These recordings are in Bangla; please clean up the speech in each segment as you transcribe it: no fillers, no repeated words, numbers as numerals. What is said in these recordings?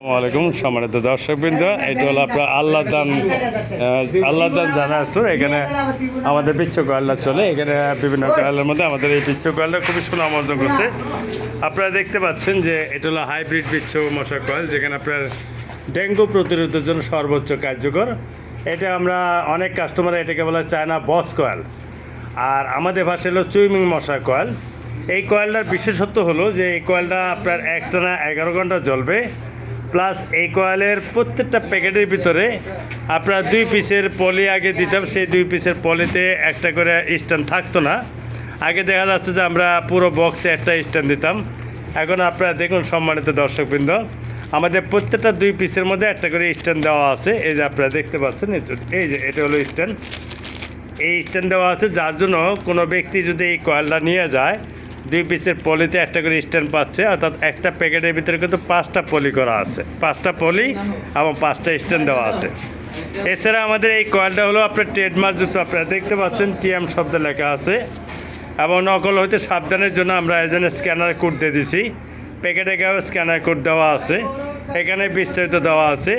আসসালামাইকুম সম্মানিত দর্শকবৃন্দ, এটা হলো আপনার আল্লাহদান জানাতুর। এখানে আমাদের পিচ্ছু কয়েলটা চলে। এখানে বিভিন্ন কয়েলের মধ্যে আমাদের এই পিচ্ছু কয়েলটা খুবই সুনাম অর্জন করছে। আপনারা দেখতে পাচ্ছেন যে এটা হলো হাইব্রিড পিচ্ছু মশা কয়েল, যেখানে আপনার ডেঙ্গু প্রতিরোধের জন্য সর্বোচ্চ কার্যকর। এটা আমরা অনেক কাস্টমার এটাকে বলে চায়না বস কয়েল, আর আমাদের ভাষায় হলো চুইমিং মশা কয়েল। এই কয়েলটার বিশেষত্ব হলো যে এই কয়েলটা আপনার একটানা 11 ঘন্টা জ্বলবে। প্লাস এই কয়েলের প্রত্যেকটা প্যাকেটের ভিতরে আপনার 2 পিসের পলি আগে দিতাম, সেই 2 পিসের পলিতে একটা করে স্ট্যান্ড থাকতো না। আগে দেখা যাচ্ছে যে আমরা পুরো বক্সে একটা স্ট্যান্ড দিতাম। এখন আপনারা দেখুন সম্মানিত দর্শকবৃন্দ, আমাদের প্রত্যেকটা 2 পিসের মধ্যে একটা করে স্ট্যান্ড দেওয়া আছে। এই যে আপনারা দেখতে পাচ্ছেন, এই যে এটা হলো স্ট্যান্ড। এই স্ট্যান্ড দেওয়া আছে, যার জন্য কোনো ব্যক্তি যদি এই কয়েলটা নিয়ে যায় 2 পিসের পলিতে একটা করে স্ট্যান্ড পাচ্ছে। অর্থাৎ একটা প্যাকেটের ভিতরে কিন্তু 5টা পলি করা আছে, 5টা পলি এবং 5টা স্ট্যান্ড দেওয়া আছে। এছাড়া আমাদের এই কয়েলটা হলো আপনার ট্রেডমার্ক যুক্ত। আপনারা দেখতে পাচ্ছেন টিএম শব্দ লেখা আছে, এবং নকল হইতে সাবধানের জন্য আমরা এজন্য স্ক্যানার কোড দিয়ে দিছি। প্যাকেটে গাও স্ক্যানার কোড দেওয়া আছে, এখানে বিস্তারিত দেওয়া আছে।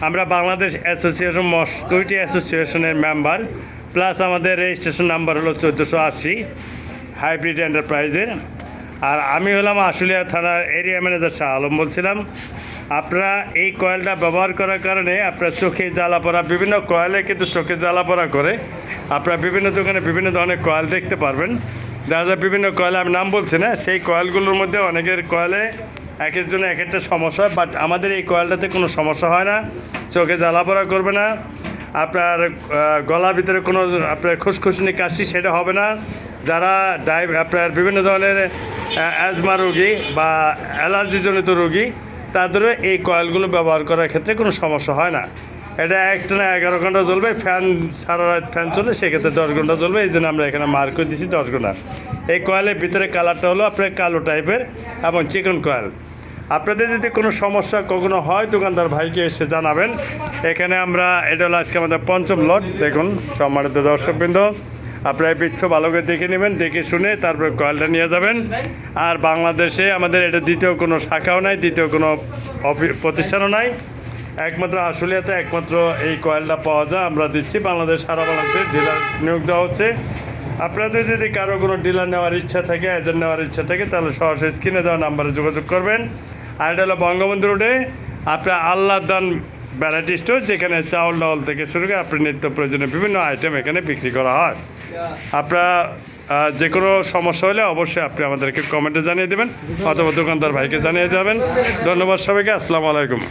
আমরা বাংলাদেশ অ্যাসোসিয়েশন মস্কুইটি অ্যাসোসিয়েশনের মেম্বার, প্লাস আমাদের রেজিস্ট্রেশন নাম্বার হলো 1480 হাইব্রিড এন্টারপ্রাইজের। আর আমি হলাম আশুলিয়া থানার এরিয়া ম্যানেজার শাহ আলম বলছিলাম। আপনারা এই কয়েলটা ব্যবহার করার কারণে আপনার চোখে জ্বালা পড়া, বিভিন্ন কয়েলে কিন্তু চোখে জ্বালা পড়া করে। আপনারা বিভিন্ন দোকানে বিভিন্ন ধরনের কয়েল দেখতে পারবেন। দেখা যায় বিভিন্ন কয়েলে আমি নাম বলছি না, সেই কয়েলগুলোর মধ্যে অনেকের কয়েলে এক একজনের এক একটা সমস্যা হয়, বাট আমাদের এই কয়েলটাতে কোনো সমস্যা হয় না। চোখে জ্বালা পড়া করবে না, আপনার গলার ভিতরে কোনো আপনার খুশখুশনি কাশি সেটা হবে না। যারা আপনার বিভিন্ন ধরনের অ্যাজমা রোগী বা অ্যালার্জিজনিত রোগী, তাদেরও এই কয়েলগুলো ব্যবহার করার ক্ষেত্রে কোনো সমস্যা হয় না। এটা একটানা 11 ঘন্টা জ্বলবে, ফ্যান সারা রাত ফ্যান চলে, সেক্ষেত্রে 10 ঘন্টা জ্বলবে। এই জন্য আমরা এখানে মার্ক করে দিচ্ছি 10 ঘন্টা। এই কয়েলের ভিতরে কালারটা হলো আপনার কালো টাইপের এবং চিকন কয়েল। আপনাদের যদি কোনো সমস্যা কখনো হয়, দোকানদার ভাইকে এসে জানাবেন। এখানে আমরা এটা হলো আজকে আমাদের 5ম লট। দেখুন সম্মানিত দর্শকবৃন্দ, আপনারা পিচ্ছু ভালো করে দেখে নেবেন, দেখে শুনে তারপরে কয়েলটা নিয়ে যাবেন। আর বাংলাদেশে আমাদের এটা দ্বিতীয় কোনো শাখাও নাই, দ্বিতীয় কোনো প্রতিষ্ঠানও নাই। একমাত্র আশুলিয়াতে একমাত্র এই কয়েলটা পাওয়া যায়, আমরা দিচ্ছি। বাংলাদেশ সারা বাংলাদেশে ডিলার নিয়োগ দেওয়া হচ্ছে। আপনাদের যদি কারো কোনো ডিলার নেওয়ার ইচ্ছা থাকে, এজেন্ট নেওয়ার ইচ্ছা থাকে, তাহলে সরাসরি স্ক্রিনে দেওয়া নাম্বারে যোগাযোগ করবেন। আর এটা হলো বঙ্গবন্ধু রোডে আপনার আল্লাহদান ভ্যারাইটি স্টোর, যেখানে চাউল ডাউল থেকে শুরু করে আপনার নিত্য প্রয়োজনীয় বিভিন্ন আইটেম এখানে বিক্রি করা হয়। আপনারা যে কোনো সমস্যা হলে অবশ্যই আপনি আমাদেরকে কমেন্টে জানিয়ে দেবেন, অথবা দোকানদার ভাইকে জানিয়ে যাবেন। ধন্যবাদ সবাইকে, আসসালামু আলাইকুম।